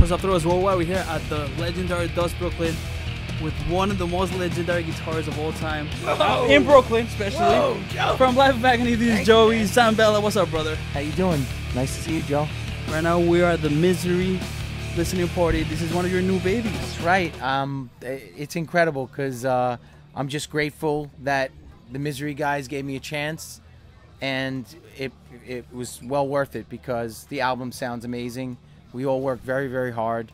what's up, Throwers Worldwide? We're here at the legendary Dust Brooklyn with one of the most legendary guitarists of all time. Whoa. In Brooklyn, especially. Whoa, from Life of Agony, this is Joey, Sam Bella. What's up, brother? How you doing? Nice to see you, Joe. Right now, we are at the Misery listening party. This is one of your new babies. That's right. It's incredible because I'm just grateful that the Misery guys gave me a chance, and it was well worth it because the album sounds amazing. We all worked very, very hard,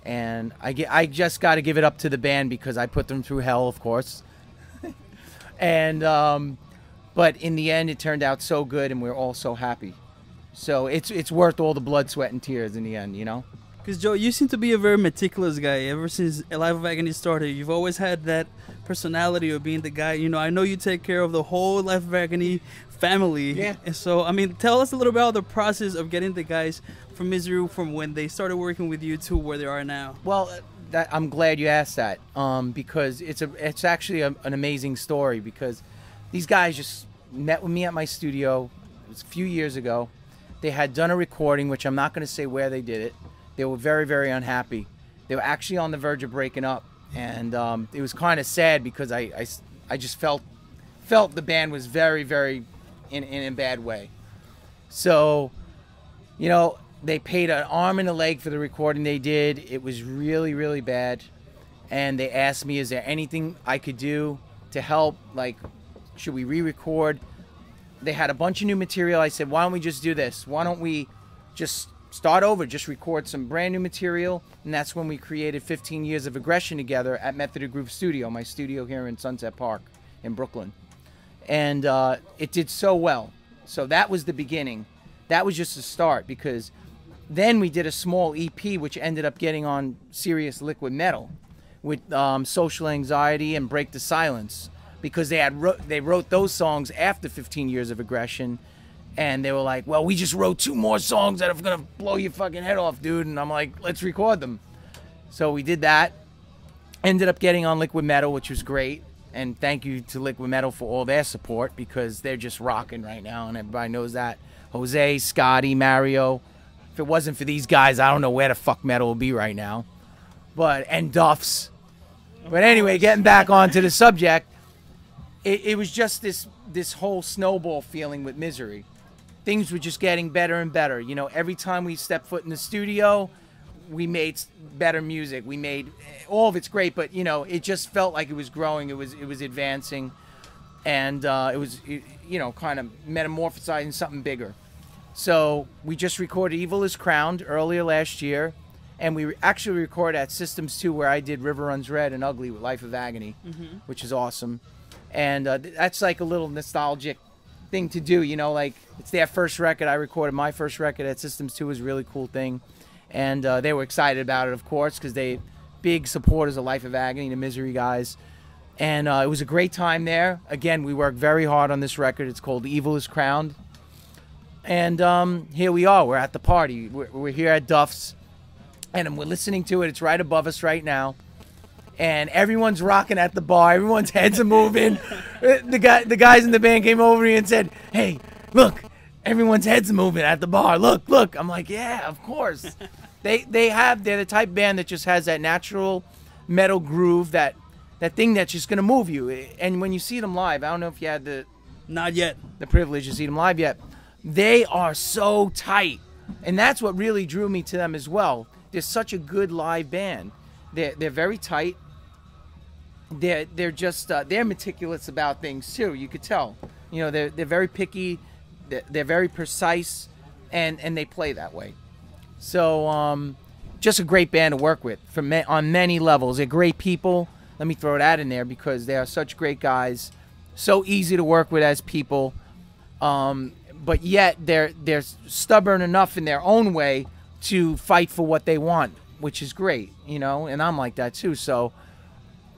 and I just got to give it up to the band because I put them through hell, of course. And but in the end, it turned out so good, and we're all so happy. So it's worth all the blood, sweat, and tears in the end, you know. Because, Joe, you seem to be a very meticulous guy. Ever since Life of Agony started, you've always had that personality of being the guy. You know, I know you take care of the whole Life of Agony family. Yeah. And so, I mean, tell us a little about the process of getting the guys from Misery, from when they started working with you to where they are now. Well, I'm glad you asked that because it's actually an amazing story because these guys just met with me at my studio. It was a few years ago. They had done a recording, which I'm not going to say where they did it. They were very, very unhappy. They were actually on the verge of breaking up, and it was kind of sad because I just felt the band was very, very in a bad way. So, you know, they paid an arm and a leg for the recording they did. It was really, really bad, and they asked me, is there anything I could do to help? Like, should we re-record? They had a bunch of new material. I said, why don't we just do this? Why don't we just start over, just record some brand new material? And that's when we created 15 Years of Aggression together at Method of Groove Studio, my studio here in Sunset Park in Brooklyn. And it did so well. So that was the beginning. That was just a start, because then we did a small EP which ended up getting on Serious Liquid Metal with Social Anxiety and Break the Silence, because they wrote those songs after 15 Years of Aggression. And they were like, well, we just wrote 2 more songs that are going to blow your fucking head off, dude. And I'm like, let's record them. So we did that. Ended up getting on Liquid Metal, which was great. And thank you to Liquid Metal for all their support, because they're just rocking right now. And everybody knows that. Jose, Scotty, Mario. If it wasn't for these guys, I don't know where the fuck metal would be right now. And Duffs. But anyway, getting back onto the subject, it was just this whole snowball feeling with Misery. Things were just getting better and better. You know, every time we stepped foot in the studio, we made better music. We made all of it's great, but you know, it just felt like it was growing. It was advancing, and it was, you know, kind of metamorphosizing something bigger. So we just recorded "Evil Is Crowned" earlier last year, and we actually recorded at Systems 2, where I did "River Runs Red" and "Ugly" with Life of Agony, which is awesome. And that's like a little nostalgic thing to do, you know, like it's their first record. I recorded my first record at Systems 2. It was a really cool thing, and they were excited about it, of course, because they big supporters of Life of Agony, the Misery guys. And it was a great time there. Again, we worked very hard on this record. It's called "Evil Is Crowned," and here we are. We're at the party. We're here at Duff's, and we're listening to it. It's right above us right now. And everyone's rocking at the bar. Everyone's heads are moving. The guys in the band came over to me and said, "Hey, look, everyone's heads are moving at the bar. Look, look." I'm like, "Yeah, of course." They're the type of band that just has that natural metal groove, that thing that's just gonna move you. And when you see them live, I don't know if you had the privilege to see them live yet. They are so tight, and that's what really drew me to them as well. They're such a good live band. They're very tight. They're just they're meticulous about things too. You could tell. You know, they're very picky. They're very precise, and they play that way. So just a great band to work with on many levels. They're great people. Let me throw that in there because they are such great guys. So easy to work with as people, but yet they're stubborn enough in their own way to fight for what they want, which is great, you know, and I'm like that too. So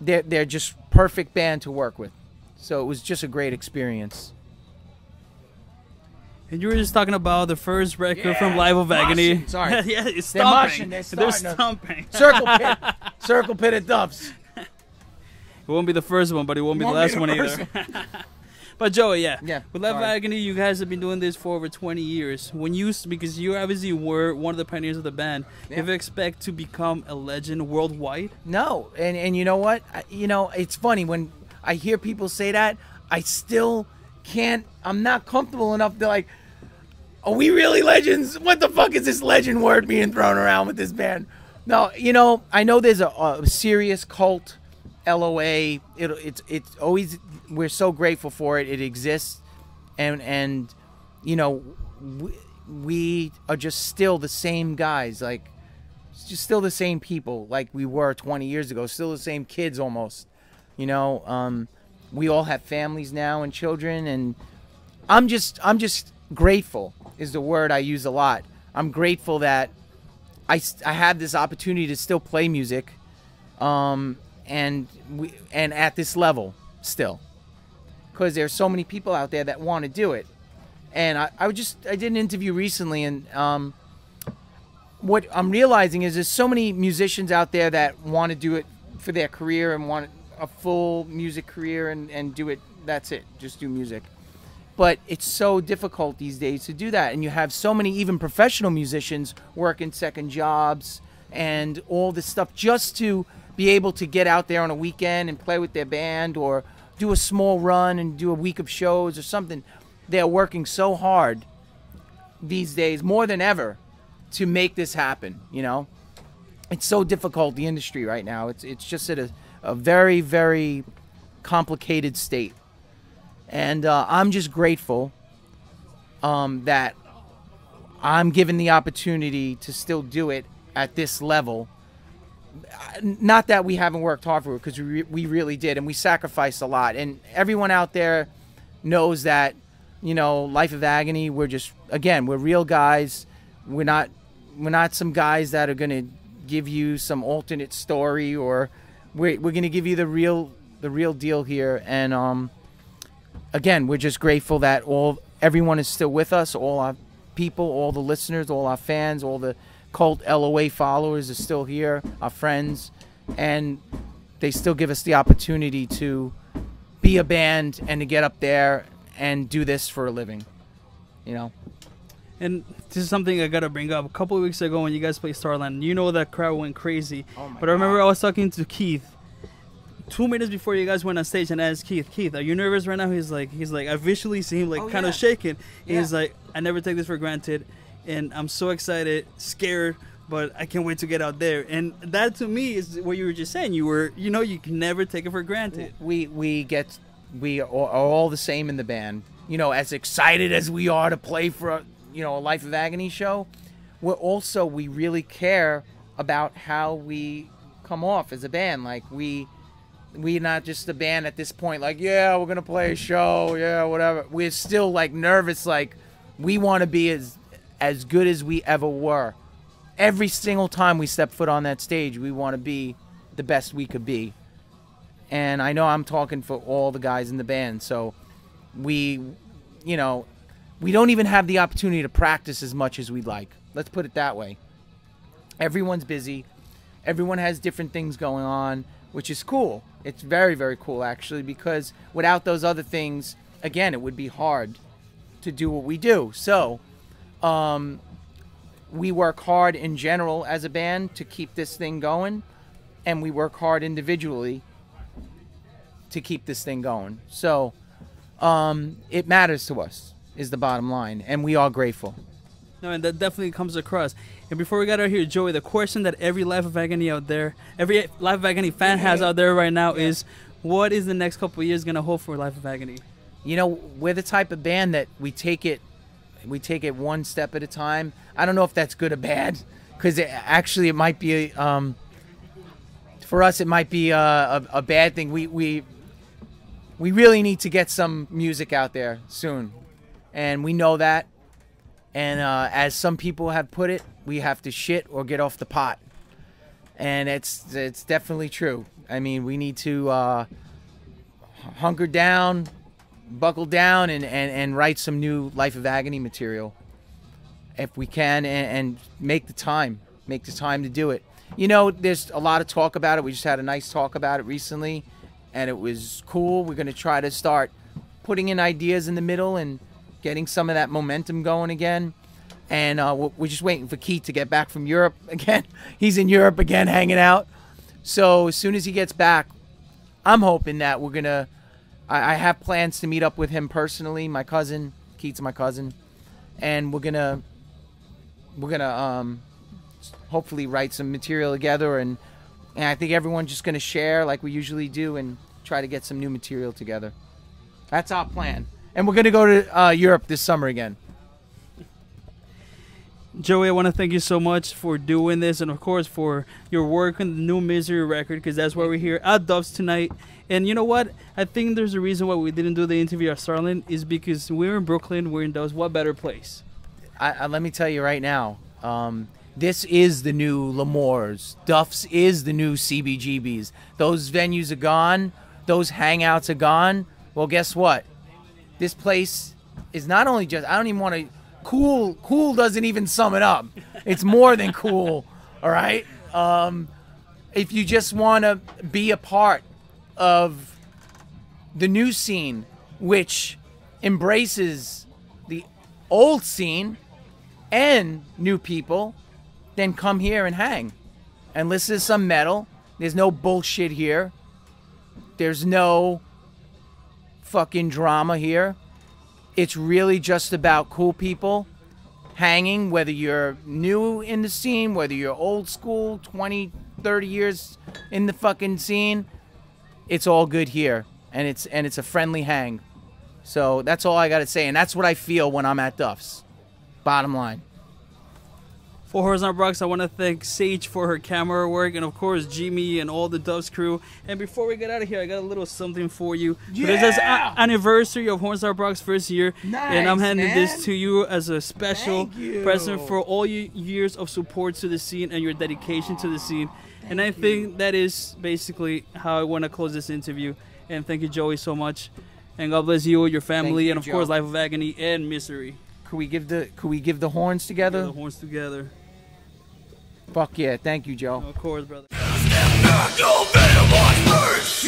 they're just perfect band to work with. So it was just a great experience. And you were just talking about the first record from Life of Agony. Sorry. Yeah, it's stomping. They're stomping. Circle pit at Duff's. It won't be the first one, but it won't be the last one either. But Joey, yeah. Yeah, With Life of sorry. Agony, you guys have been doing this for over 20 years. When you, because you obviously were one of the pioneers of the band, Yeah. do you ever expect to become a legend worldwide? No, and you know what? You know, it's funny when I hear people say that. I still can't. I'm not comfortable enough to like. Are we really legends? What the fuck is this legend word being thrown around with this band? No, you know, I know there's a serious cult, LOA. It's always, we're so grateful for it. It exists, and you know, we are just still the same guys. Like, just still the same people like we were 20 years ago. Still the same kids almost. You know, we all have families now and children, and I'm just grateful is the word I use a lot. I'm grateful that I have this opportunity to still play music, and at this level still, because there's so many people out there that want to do it. And I did an interview recently, and what I'm realizing is there's so many musicians out there that want to do it for their career and want a full music career and do it. That's it, just do music. But it's so difficult these days to do that. And you have so many even professional musicians working second jobs and all this stuff just to be able to get out there on a weekend and play with their band or do a small run and do a week of shows or something. They're working so hard these days, more than ever, to make this happen, you know? It's so difficult, the industry right now. It's just at a very, very complicated state. And I'm just grateful that I'm given the opportunity to still do it at this level. Not that we haven't worked hard for it, because we really did, and we sacrificed a lot. And everyone out there knows that, you know, Life of Agony, we're just, again, we're real guys. We're not some guys that are going to give you some alternate story, or we're going to give you the real deal here. And again, we're just grateful that everyone is still with us, all our people, all the listeners, all our fans, all the cult LOA followers are still here, our friends, and they still give us the opportunity to be a band and to get up there and do this for a living, you know. And this is something I gotta bring up. A couple of weeks ago when you guys played Starland, you know that crowd went crazy. Oh my but I remember God. I was talking to Keith 2 minutes before you guys went on stage, and I asked Keith, are you nervous right now? He's like, I visually see him like kind of shaking. Yeah. He's like, I never take this for granted, and I'm so excited, scared, but I can't wait to get out there. And that to me is what you were just saying. You know, you can never take it for granted. We are all the same in the band. You know, as excited as we are to play for a Life of Agony show, we really care about how we come off as a band. Like we're not just a band at this point, like, yeah, we're gonna play a show, yeah, whatever. We're still like nervous, like we want to be as good as we ever were. Every single time we step foot on that stage, we want to be the best we could be. And I know I'm talking for all the guys in the band, so we don't even have the opportunity to practice as much as we'd like. Let's put it that way. Everyone's busy. Everyone has different things going on, which is cool. It's very, very cool, actually, because without those other things, again, it would be hard to do what we do. So we work hard in general as a band to keep this thing going, and we work hard individually to keep this thing going. So it matters to us, is the bottom line, and we are grateful. No, and that definitely comes across. And before we got out here, Joey, the question that every Life of Agony out there, every Life of Agony fan has out there right now is, what is the next couple of years going to hold for Life of Agony? You know, we're the type of band that we take it one step at a time. I don't know if that's good or bad, because it might be for us it might be a bad thing. We really need to get some music out there soon, and we know that. And as some people have put it, we have to shit or get off the pot. And it's definitely true. I mean, we need to hunker down, buckle down, and write some new Life of Agony material if we can, and make the time to do it. You know, there's a lot of talk about it. We just had a nice talk about it recently, and it was cool. We're going to try to start putting in ideas in the middle and getting some of that momentum going again. And we're just waiting for Keith to get back from Europe again. He's in Europe again, hanging out. So as soon as he gets back, I'm hoping that we're gonna. I have plans to meet up with him personally. My cousin, Keith's my cousin, and we're gonna hopefully write some material together, and I think everyone's just gonna share like we usually do and try to get some new material together. That's our plan, and we're gonna go to Europe this summer again. Joey, I want to thank you so much for doing this, and of course for your work on the new Misery record, because that's why we're here at Duff's tonight. And you know what? I think there's a reason why we didn't do the interview at Starland is because we're in Brooklyn, we're in Duff's. What better place? Let me tell you right now, this is the new L'Amour's. Duff's is the new CBGB's. Those venues are gone. Those hangouts are gone. Well, guess what? This place is not only just, I don't even want to, cool doesn't even sum it up. It's more than cool, all right? If you just want to be a part of the new scene, which embraces the old scene and new people, then come here and hang and listen to some metal. There's no bullshit here. There's no fucking drama here. It's really just about cool people hanging, whether you're new in the scene, whether you're old school, 20, 30 years in the fucking scene. It's all good here, and it's a friendly hang. So that's all I got to say, and that's what I feel when I'm at Duff's. Bottom line. For Horizontal Rocks, I want to thank Sage for her camera work, and of course Jimmy and all the Duff's crew. And before we get out of here, I got a little something for you. Yeah! This is anniversary of Horizontal Rocks' first year, Nice, and I'm handing man. this to you as a special Thank you. present for all your years of support to the scene and your dedication to the scene. And I think that is basically how I want to close this interview. And thank you, Joey, so much. And God bless you, your family, you, and of Joe. course, Life of Agony and Misery. Could we give the horns together? The horns together. Fuck yeah! Thank you, Joe. Of course, brother. Step back, you'll be my first.